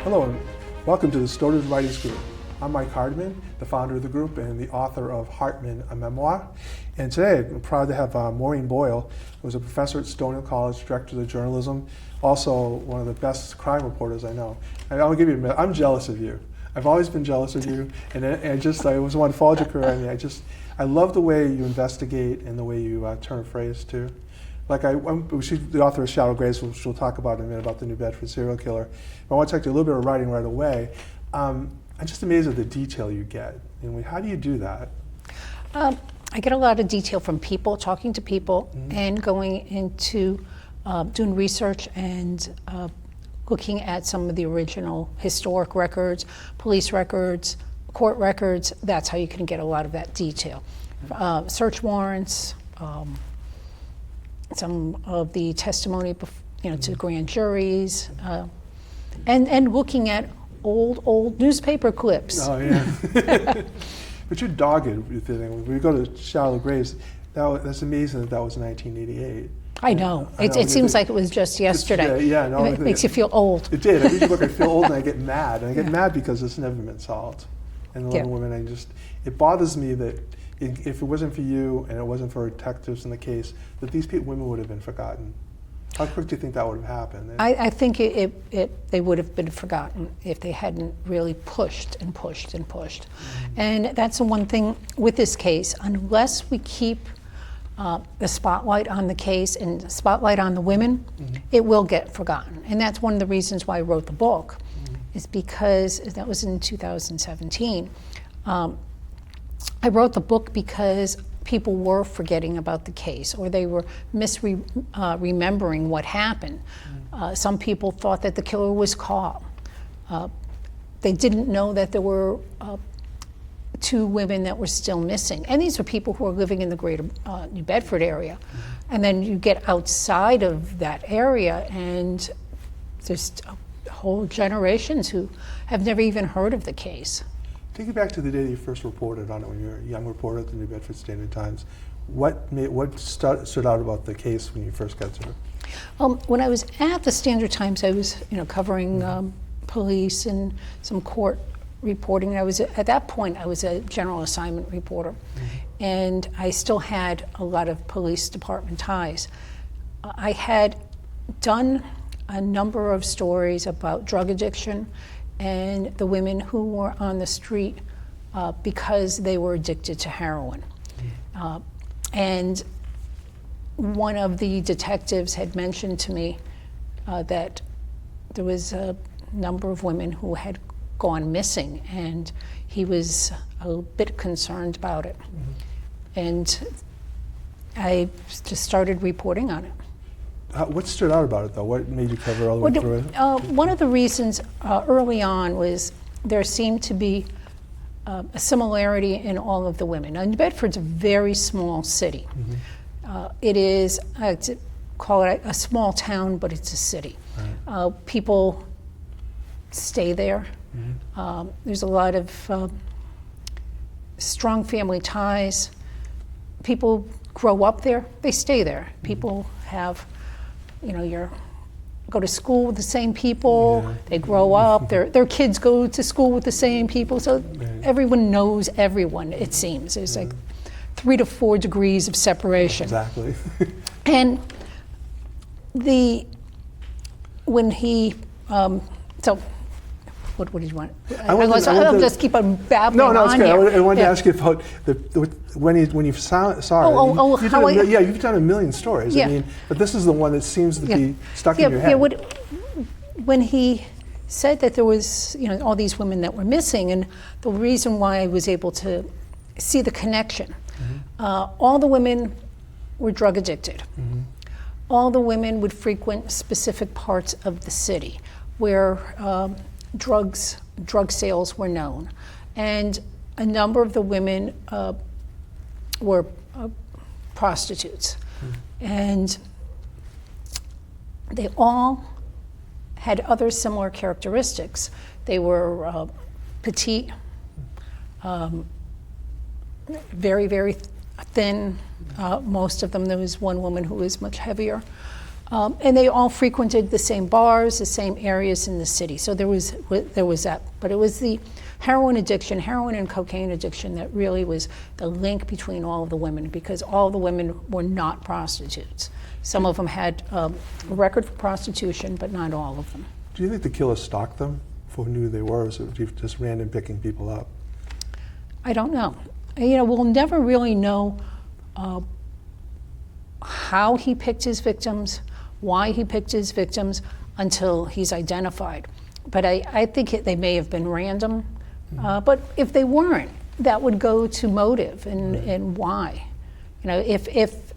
Hello and welcome to the Stoughton Writers Group. I'm Mike Hardiman, the founder of the group and the author of Hartman, a Memoir. And today I'm proud to have Maureen Boyle, who's a professor at Stoughton College, director of journalism, also one of the best crime reporters I know. And I'll give you a minute. I'm jealous of you. I've always been jealous of you, and I was one to follow your career. I love the way you investigate and the way you turn a phrase too. Like she's the author of Shallow Graves, which we'll talk about in a minute about the New Bedford serial killer. But I want to talk to you a little bit of writing right away. I'm just amazed at the detail you get. And how do you do that? I get a lot of detail from people, talking to people, and going into doing research and looking at some of the original historic records, police records, court records. That's how you can get a lot of that detail. Search warrants, some of the testimony, to grand juries, and looking at old newspaper clips. Oh yeah. But you're dogged with the thing. When we go to Shallow Graves, that's amazing that was 1988. I know. It seems like it was just yesterday. Yeah, no, it makes you feel old. It did. I read your book, I feel old, and I get mad. And I get mad because it's never been solved. And the little women, it bothers me that if it wasn't for you and it wasn't for detectives in the case, that these women would have been forgotten. How quick do you think that would have happened? I think they would have been forgotten if they hadn't really pushed and pushed and pushed. And that's the one thing with this case, unless we keep the spotlight on the case and the spotlight on the women, it will get forgotten. And that's one of the reasons why I wrote the book, is because that was in 2017. I wrote the book because people were forgetting about the case, or they were remembering what happened. Some people thought that the killer was caught. They didn't know that there were 2 women that were still missing. And these are people who are living in the greater New Bedford area. And then you get outside of that area and there's whole generations who have never even heard of the case. Take it back to the day you first reported on it when you were a young reporter at the New Bedford Standard Times. What stood out about the case when you first got to it? When I was at the Standard Times, I was covering police and some court reporting. At that point I was a general assignment reporter, and I still had a lot of police department ties. I had done a number of stories about drug addiction and the women who were on the street because they were addicted to heroin. And one of the detectives had mentioned to me that there was a number of women who had gone missing, and he was a bit concerned about it. And I just started reporting on it. What stood out about it, though? What made you cover all the way through it? One of the reasons early on was there seemed to be a similarity in all of the women. Now, New Bedford's a very small city. It is, I'd call it a small town, but it's a city. Right. People stay there. There's a lot of strong family ties. People grow up there, they stay there. People have, go to school with the same people, they grow up, their kids go to school with the same people, so everyone knows everyone, it seems. There's like 3 to 4 degrees of separation. Exactly. And when he, what did you want? I'll just keep on babbling on. No, it's good. Here. I wanted to ask you about when you saw it. You've done a million stories. Yeah. But this is the one that seems to be stuck in your head. When he said that there was, all these women that were missing, and the reason why I was able to see the connection, all the women were drug addicted. All the women would frequent specific parts of the city where drug sales were known, and a number of the women were prostitutes, and they all had other similar characteristics. They were petite, very, very thin. Most of them. There was one woman who was much heavier. And they all frequented the same bars, the same areas in the city. So there was that. But it was the heroin and cocaine addiction that really was the link between all of the women, because all the women were not prostitutes. Some of them had a record for prostitution, but not all of them. Do you think the killer stalked them for who knew who they were, or was it just random picking people up? I don't know. We'll never really know how he picked his victims, why he picked his victims, until he's identified. But I think they may have been random. But if they weren't, that would go to motive and why. If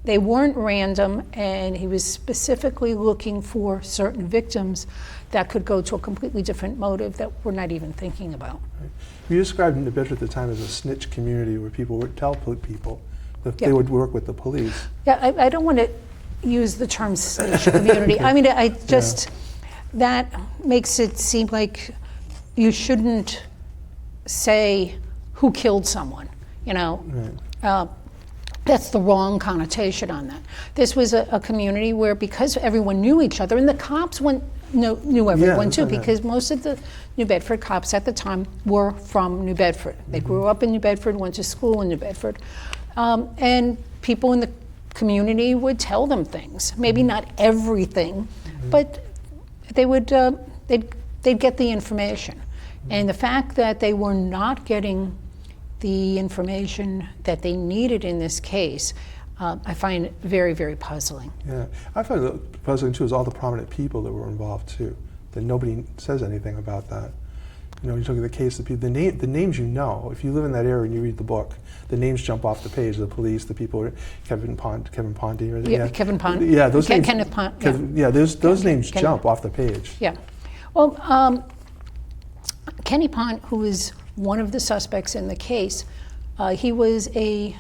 they weren't random and he was specifically looking for certain victims, that could go to a completely different motive that we're not even thinking about. Right. You described New Bedford at the time as a snitch community where people would tell people that they would work with the police. Yeah, I don't want to use the term snitch community. I mean, that makes it seem like you shouldn't say who killed someone, Right. That's the wrong connotation on that. This was a community where, because everyone knew each other, and the cops knew everyone too, because most of the New Bedford cops at the time were from New Bedford. They grew up in New Bedford, went to school in New Bedford, and people in the community would tell them things. Maybe not everything, but they would. They'd get the information, and the fact that they were not getting the information that they needed in this case, I find very, very puzzling. Yeah, I find it puzzling too is all the prominent people that were involved too. That nobody says anything about that. You look at the case of people, the names if you live in that area and you read the book, the names jump off the page. The police, the people, Kevin Ponte. Kevin Ponte. Yeah, those names. Kenneth Ponte. Those names jump off the page. Yeah, well, Kenny Ponte, who is one of the suspects in the case, he was a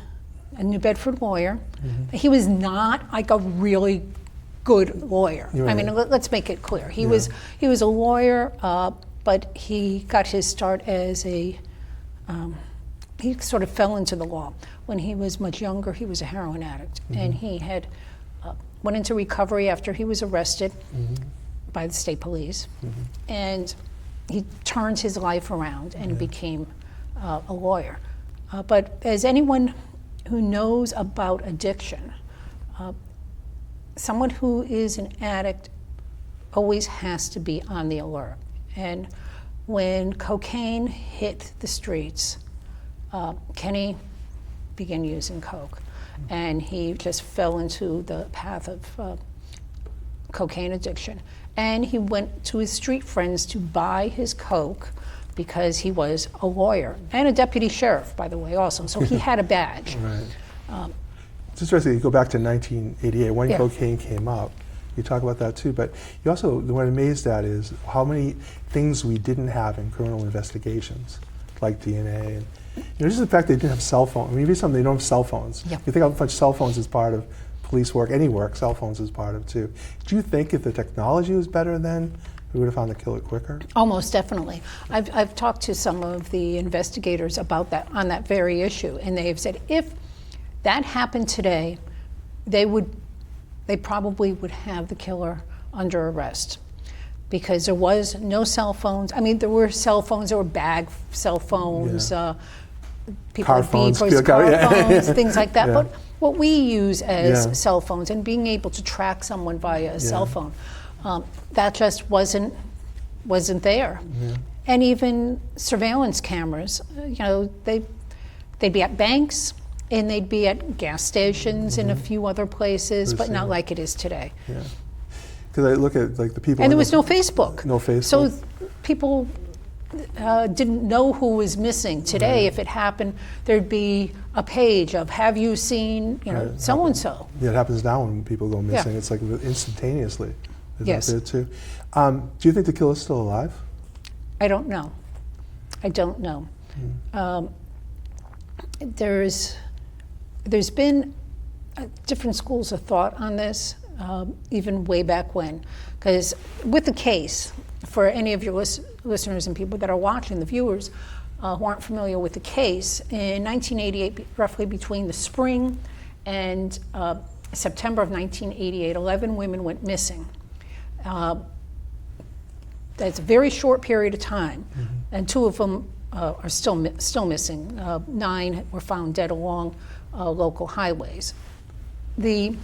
New Bedford lawyer. Mm-hmm. He was not like a really good lawyer. Right. I mean, let's make it clear. He was a lawyer, but he got his start as he sort of fell into the law. When he was much younger, he was a heroin addict, and he had went into recovery after he was arrested by the state police, and he turned his life around and became a lawyer. But as anyone who knows about addiction, someone who is an addict always has to be on the alert. And when cocaine hit the streets, Kenny began using coke, and he just fell into the path of cocaine addiction. And he went to his street friends to buy his coke because he was a lawyer and a deputy sheriff, by the way, also. So he had a badge. Right. It's interesting, you go back to 1988 when cocaine came up. You talk about that too, but you also, what I'm amazed at is how many things we didn't have in criminal investigations, like DNA. And just the fact they didn't have cell phones. I mean, maybe something they don't have cell phones. Yep. You think how much cell phones is part of police work, any work, cell phones is part of too. Do you think if the technology was better then, we would have found the killer quicker? Almost definitely. I've talked to some of the investigators about that, on that very issue, and they have said if that happened today, they probably would have the killer under arrest, because there was no cell phones. I mean, there were cell phones, there were bag cell phones, people car had phones, beepers, car phones, things like that. Yeah. But what we use as cell phones, and being able to track someone via a cell phone, that just wasn't there. Yeah. And even surveillance cameras, they'd be at banks and they'd be at gas stations and a few other places, but not like it is today. Yeah. Because I look at like the people. And there was no Facebook. No Facebook. So people didn't know who was missing. Today, if it happened, there'd be a page of, have you seen, so and so. Yeah, it happens now when people go missing. It's like instantaneously. Is yes. that there too? Do you think the killer's still alive? I don't know. There's been different schools of thought on this, even way back when. Because with the case, for any of your listeners and people that are watching, the viewers who aren't familiar with the case, in 1988, roughly between the spring and September of 1988, 11 women went missing. That's a very short period of time, and 2 of them are still missing. 9 were found dead along local highways. The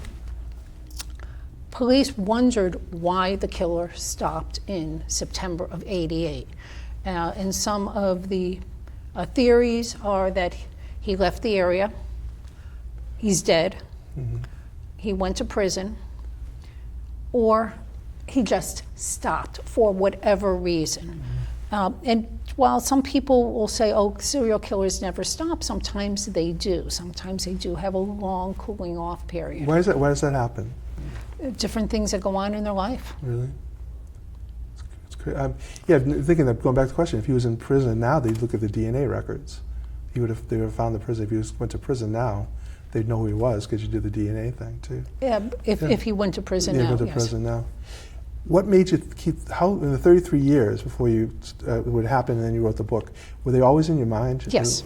police wondered why the killer stopped in September of '88. And some of the theories are that he left the area, he's dead, he went to prison, or he just stopped for whatever reason. And while some people will say, oh, serial killers never stop, sometimes they do. Sometimes they do have a long cooling off period. Why does that happen? Different things that go on in their life. Really? It's crazy. Yeah, thinking that, going back to the question, if he was in prison now, they'd look at the DNA records. They would have found the prison. If he went to prison now, they'd know who he was because you do the DNA thing too. Yeah, if he went to prison now, went to yes. prison now. What made you keep, how, in the 33 years before you, it would happen and then you wrote the book, were they always in your mind? Yes.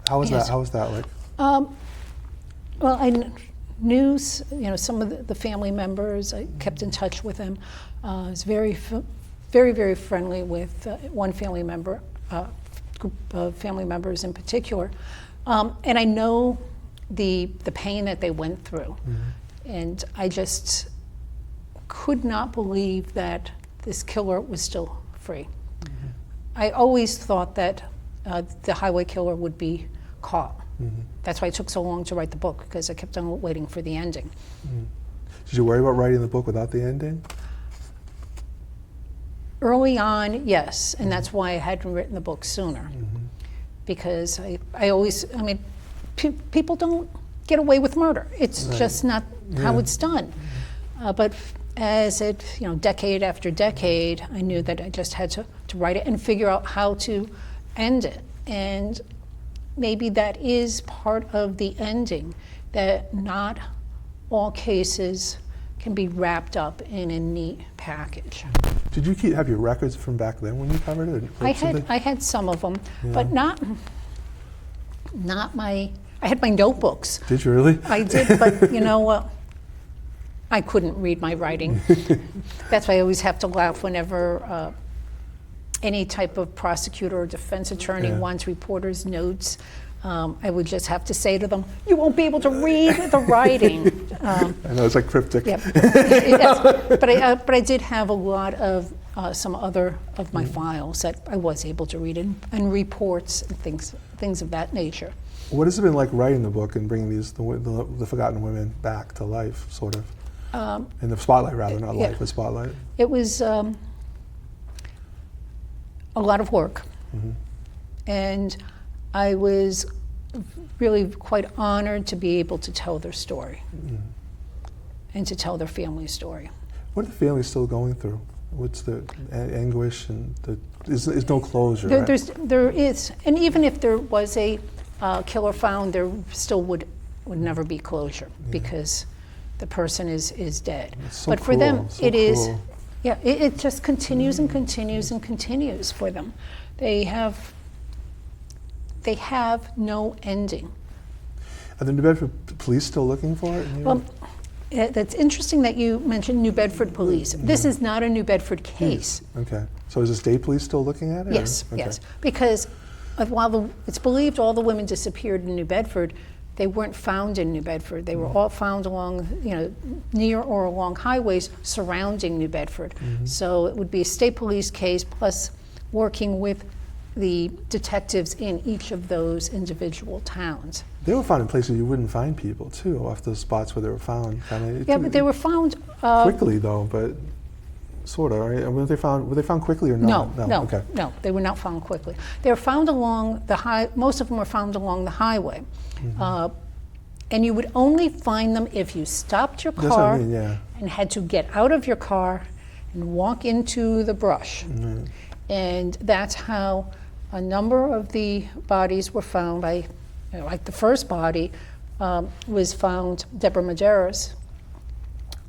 How was Yes. that? How was that like? Well, I knew some of the family members. I kept in touch with them. I was very, very friendly with one family member, group of family members in particular, and I know the pain that they went through, and I just could not believe that this killer was still free. I always thought that the highway killer would be caught. That's why it took so long to write the book, because I kept on waiting for the ending. Did you worry about writing the book without the ending? Early on, yes, and that's why I hadn't written the book sooner. Because I always, I mean, people don't get away with murder. It's just not how it's done. But as it, decade after decade, I knew that I just had to write it and figure out how to end it. And maybe that is part of the ending, that not all cases can be wrapped up in a neat package. Did you have your records from back then when you covered it? I had some of them, but not my. I had my notebooks. Did you really? I did, but I couldn't read my writing. That's why I always have to laugh whenever any type of prosecutor or defense attorney wants reporters' notes. I would just have to say to them, "You won't be able to read the writing." I know, it's like cryptic. Yep. But I did have a lot of some other of my files that I was able to read, and reports and things of that nature. What has it been like writing the book and bringing the forgotten women back to life, sort of? In the spotlight, rather, not life, but spotlight. It was a lot of work, and I was really quite honored to be able to tell their story and to tell their family's story. What are the families still going through? What's the anguish and there's no closure? There is, and even if there was a killer found, there still would never be closure because the person is dead. So but for them, it is. Cruel. Yeah, it just continues and continues and continues for them. They have no ending. Are the New Bedford police still looking for it? Well, that's interesting that you mentioned New Bedford police. This is not a New Bedford case. Okay. So is the state police still looking at it? Yes, Okay. yes. Because while it's believed all the women disappeared in New Bedford, they weren't found in New Bedford. They were all found along, near or along highways surrounding New Bedford. So it would be a state police case plus working with the detectives in each of those individual towns. They were found in places you wouldn't find people too, off those spots where they were found. But they were found quickly though, but sort of. Right? Were they found quickly or not? No, Okay. no, they were not found quickly. They were found along the most of them were found along the highway. And you would only find them if you stopped your That's what car I mean, yeah. and had to get out of your car and walk into the brush. And that's how a number of the bodies were found. Like the first body was found, Deborah Medeiros.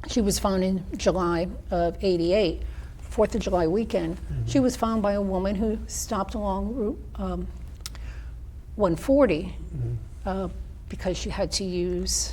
She was found in July of '88, 4th of July weekend. She was found by a woman who stopped along Route 140 because she had to use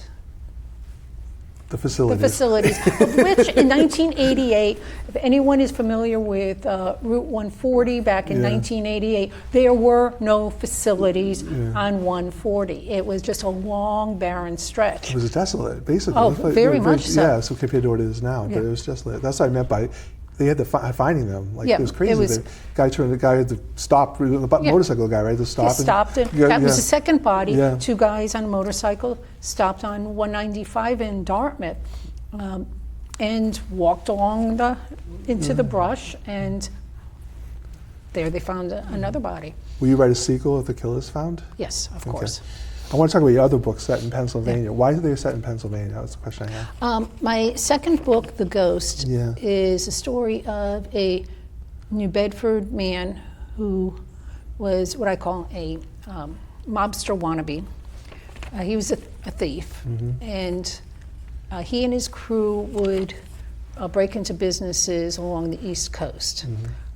The facilities. The facilities, of which in 1988, if anyone is familiar with Route 140 back in 1988, there were no facilities on 140. It was just a long, barren stretch. It was desolate, basically. Oh, It looked like- very much so. Yeah, so compared to what it is now, but it was desolate. That's what I meant by they had to finding them. Like, Yeah, it was crazy. it was- The guy had to stop, the motorcycle guy, right? To stop. He stopped it. Yeah, That was yeah. the second body. Yeah. 2 guys on a motorcycle stopped on 195 in Dartmouth and walked along into the brush, and there they found another body. Will you write a sequel if The Killer's found? Yes, of Okay. course. I want to talk about your other book set in Pennsylvania. Why are they set in Pennsylvania? That's the question I have. My second book, The Ghost, Yeah. is a story of a New Bedford man who was what I call a mobster wannabe. He was a thief, and he and his crew would break into businesses along the East Coast.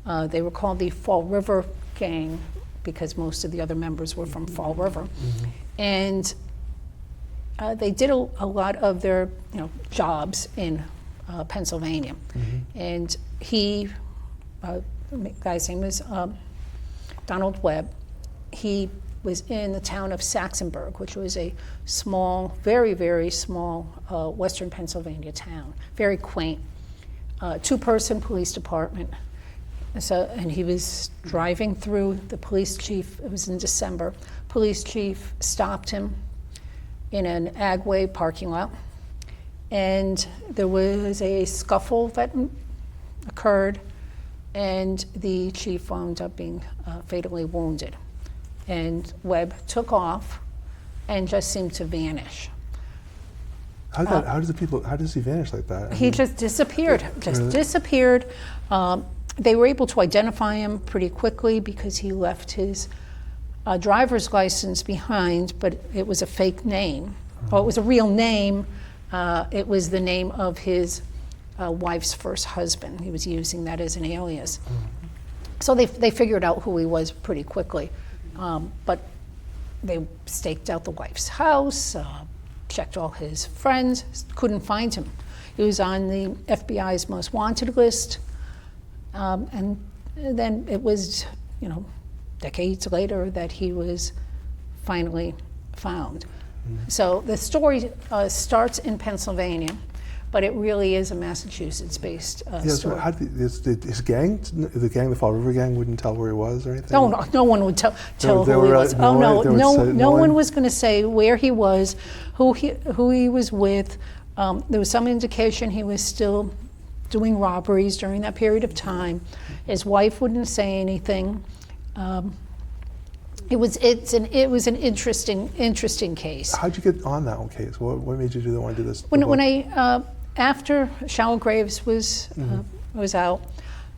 They were called the Fall River Gang because most of the other members were from Fall River. And they did a lot of their jobs in Pennsylvania. And he, the guy's name was Donald Webb. He was in the town of Saxonburg, which was a small, very, very small western Pennsylvania town, very quaint. 2-person police department. And he was driving through, the police chief, it was in December, police chief stopped him in an Agway parking lot, and there was a scuffle that occurred, and the chief wound up being fatally wounded. And Webb took off and just seemed to vanish. How does he vanish like that? He just disappeared, disappeared. They were able to identify him pretty quickly because he left his driver's license behind, but it was a fake name. Well, it was a real name. It was the name of his wife's first husband. He was using that as an alias. So they figured out who he was pretty quickly. But they staked out the wife's house, checked all his friends, couldn't find him. He was on the FBI's most wanted list. And then it was, decades later that he was finally found. So the story starts in Pennsylvania, but it really is a Massachusetts-based story. So the Fall River Gang wouldn't tell where he was or anything? No one would tell who he was. No one was going to say where he was, who he was with. There was some indication he was still doing robberies during that period of time. His wife wouldn't say anything. It was an interesting case. How'd you get on that one case? What made you want to do this? When I after Shallow Graves was out,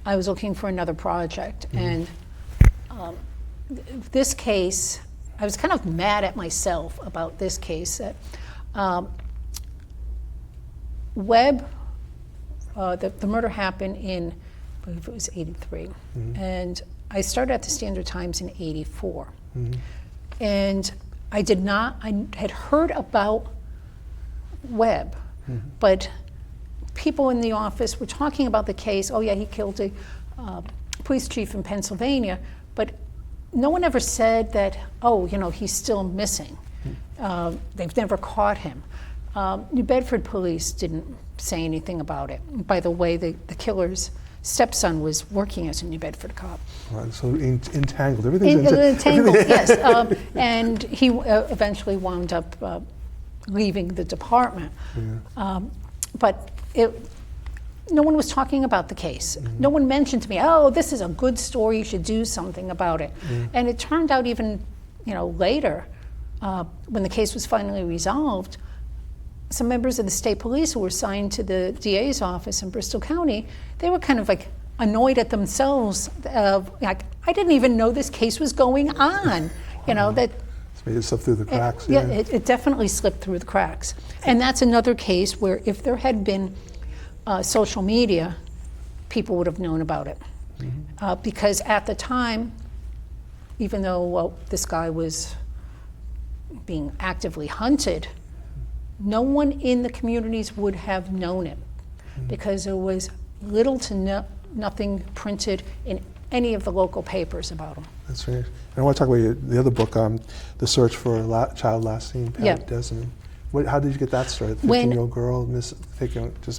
I was looking for another project, and this case, I was kind of mad at myself about this case. That Webb. The murder happened in, I believe it was 83. And I started at the Standard Times in 84. And I had heard about Webb, but people in the office were talking about the case. Oh yeah, he killed a police chief in Pennsylvania, but no one ever said that, he's still missing. They've never caught him. New Bedford police didn't say anything about it. By the way, the killer's stepson was working as a New Bedford cop. Right, so entangled. Everything's entangled, yes. And he eventually wound up leaving the department. But no one was talking about the case. No one mentioned to me, this is a good story, you should do something about it. And it turned out even later, when the case was finally resolved, some members of the state police who were assigned to the DA's office in Bristol County, they were kind of like annoyed at themselves. I didn't even know this case was going on. That it's made it slip through the cracks. It definitely slipped through the cracks. And that's another case where if there had been social media, people would have known about it. Because at the time, even though this guy was being actively hunted, no one in the communities would have known it because there was little to nothing printed in any of the local papers about him. That's right. And I want to talk about the other book, The Search for a Child Last Seen, Pat Desmond. How did you get that started? 15-year-old girl just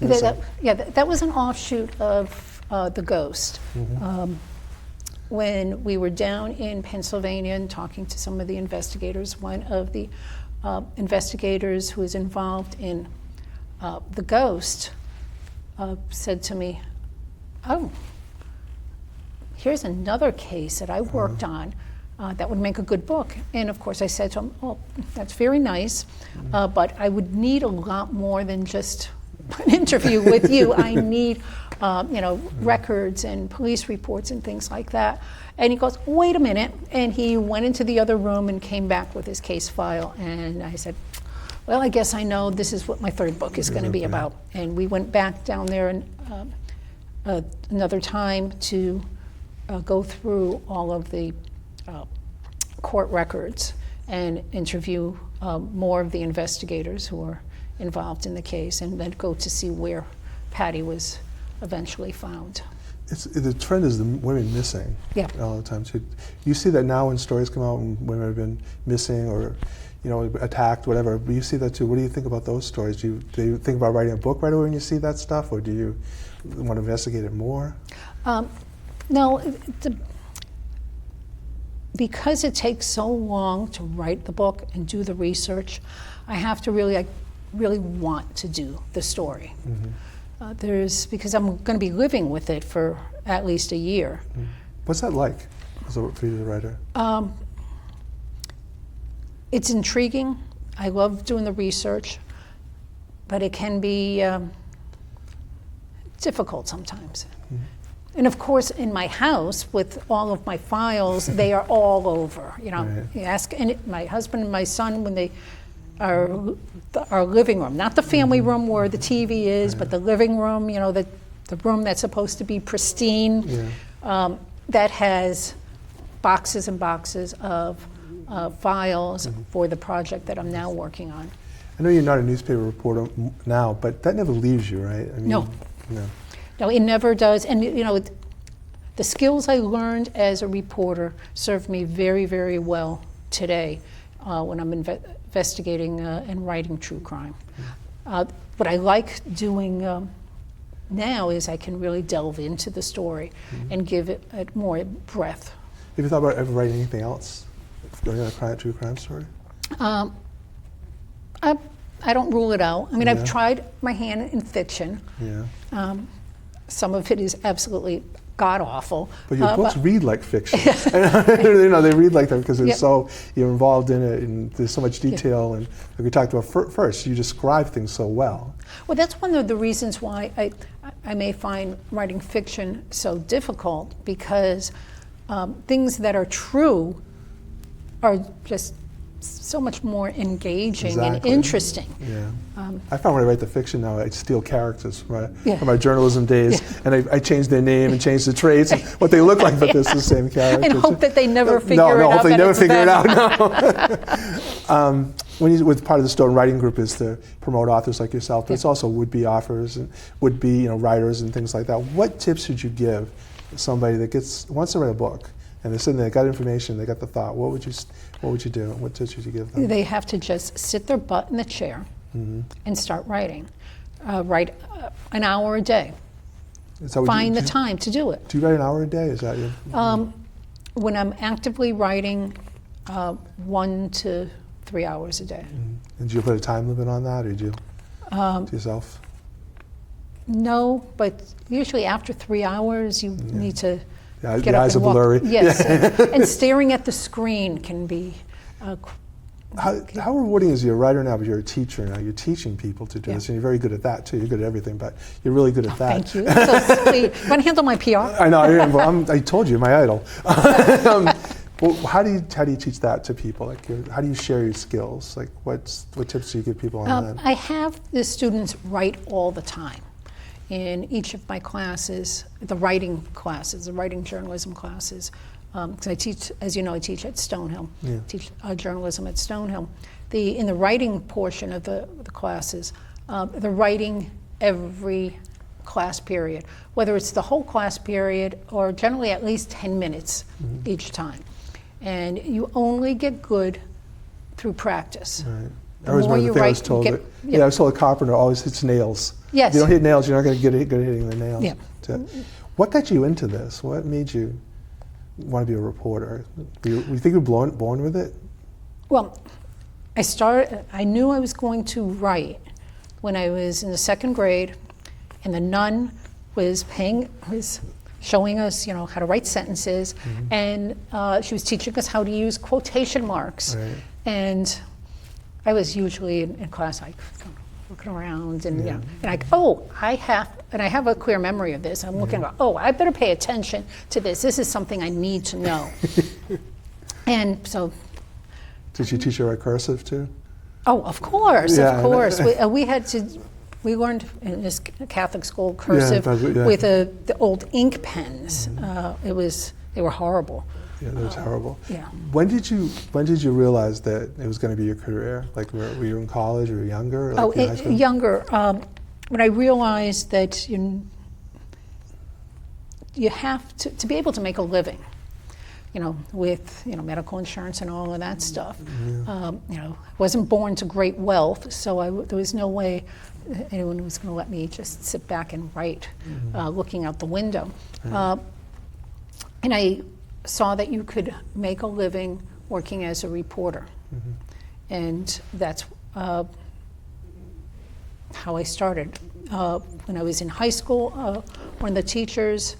missing? That was an offshoot of The Ghost. When we were down in Pennsylvania and talking to some of the investigators, one of the investigators who was involved in The Ghost said to me, "Oh, here's another case that I worked on that would make a good book." And of course I said to him, "Oh, that's very nice, but I would need a lot more than just an interview with you. I need records and police reports and things like that." And he goes, "Wait a minute." And he went into the other room and came back with his case file. And I said, "Well, I guess I know this is what my third book is going to be about." And we went back down there and another time to go through all of the court records and interview more of the investigators who were involved in the case, and then go to see where Patty was eventually found. The trend is the women missing all the time. So you see that now when stories come out and women have been missing or attacked, whatever. But you see that too. What do you think about those stories? Do you think about writing a book right away when you see that stuff, or do you want to investigate it more? No, because it takes so long to write the book and do the research, I have to really want to do the story. Because I'm going to be living with it for at least a year. What's that like for you as a writer? It's intriguing. I love doing the research, but it can be difficult sometimes. And of course, in my house, with all of my files, they are all over. You ask my husband and my son when they are our living room, not the family room where the TV is, but the living room. The room that's supposed to be pristine, that has boxes and boxes of files for the project that I'm now working on. I know you're not a newspaper reporter now, but that never leaves you, right? I mean, No, it never does. And the skills I learned as a reporter serve me very, very well today when I'm investigating and writing true crime. What I like doing now is I can really delve into the story and give it more breadth. Have you thought about ever writing anything else? Another true crime story? I don't rule it out. I mean, I've tried my hand in fiction. Some of it is absolutely god-awful. But your books read like fiction. They read like that because you're involved in it and there's so much detail. And like we talked about first, you describe things so well. Well, that's one of the reasons why I may find writing fiction so difficult, because things that are true are just so much more engaging and interesting. I found when I write the fiction now, I steal characters from my journalism days, and I change their name and change the traits and what they look like, but this is the same character. And hope that they never figure it out. No, hopefully never figure it out. With part of the Stoughton writing group is to promote authors like yourself, but it's also would-be authors and would-be writers and things like that. What tips should you give somebody that wants to write a book? And they're sitting there, they got information, they got the thought. What would you do? What tips would you give them? They have to just sit their butt in the chair and start writing. Write an hour a day. Find the time to do it. Do you write an hour a day? Is that your? When I'm actively writing, 1 to 3 hours a day. And do you put a time limit on that, or do you to yourself? No, but usually after 3 hours, you need to. Yeah, the eyes are blurry. Yes, and staring at the screen can be. How rewarding is you a writer now, but you're a teacher now? You're teaching people to do this, and you're very good at that too. You're good at everything, but you're really good at that. Thank you. That's so sweet. You want to handle my PR? I know. I told you, my idol. Well, how do you teach that to people? Like, how do you share your skills? Like, what tips do you give people on that? I have the students write all the time. In each of my classes, the writing journalism classes, because I teach, as you know, I teach at Stonehill, Yeah. teach journalism at Stonehill. In the writing portion of the classes, the writing every class period, whether it's the whole class period or generally at least 10 minutes each time. And you only get good through practice. Right. The I was more one of the you things I write, was told. you That, get- yeah, I was told a carpenter always hits nails. Yes. If you don't hit nails, you're not going to get good at hitting the nails. Yeah. What got you into this? What made you want to be a reporter? You think you were born with it? Well, I knew I was going to write when I was in the second grade, and the nun was showing us, how to write sentences, and she was teaching us how to use quotation marks. Right. And I was usually in class, like looking around, and I have a clear memory of this. I'm looking, I better pay attention to this. This is something I need to know. And so. Did she teach you to write cursive too? Oh, of course, Yeah, of course. We learned in this Catholic school cursive Yeah. with the old ink pens. They were horrible. Yeah, that was horrible. Yeah. When did you realize that it was going to be your career? Like, were you in college or younger? Or like in high school? Younger. When I realized that you have to be able to make a living, with medical insurance and all of that stuff. I wasn't born to great wealth, so there was no way anyone was going to let me just sit back and write, looking out the window. And I saw that you could make a living working as a reporter, and that's how I started. When I was in high school, one of the teachers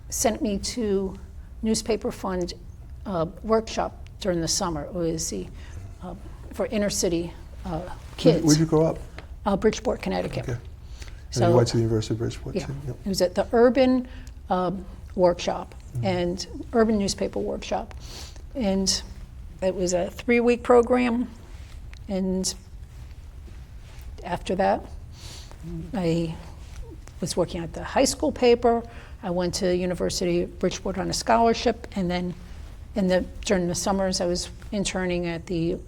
sent me to newspaper fund workshop during the summer. It was for inner city kids. Where'd you grow up? Bridgeport, Connecticut. Okay. And you went to the University of Bridgeport Yeah, too? Yep. it was at the urban workshop and urban newspaper workshop, and it was a 3-week program. And after that, I was working at the high school paper. I went to University of Bridgeport on a scholarship, and then during the summers I was interning at the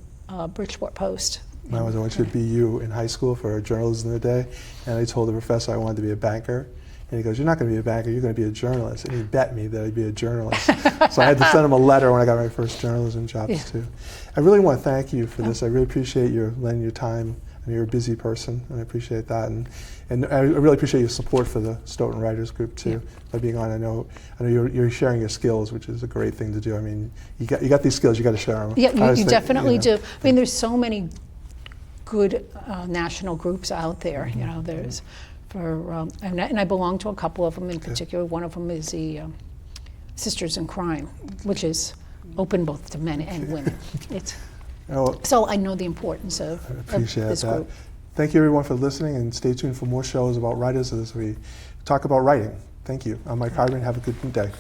Bridgeport Post. I was going to BU in high school for journalism the day, and I told the professor I wanted to be a banker. And he goes, "You're not going to be a banker, you're going to be a journalist." And he bet me that I'd be a journalist. So I had to send him a letter when I got my first journalism jobs too. I really want to thank you for this. I really appreciate your lending your time. I mean, you're a busy person, and I appreciate that. And I really appreciate your support for the Stoughton Writers Group too, by being on. I know you're sharing your skills, which is a great thing to do. I mean, you got these skills, you got to share them. Yeah, you definitely do. I mean, there's so many good national groups out there. There's and I belong to a couple of them in particular. One of them is the Sisters in Crime, which is open both to men and women. So I know the importance of this group. Thank you everyone for listening, and stay tuned for more shows about writers as we talk about writing. Thank you. I'm Mike Hardman. Have a good day.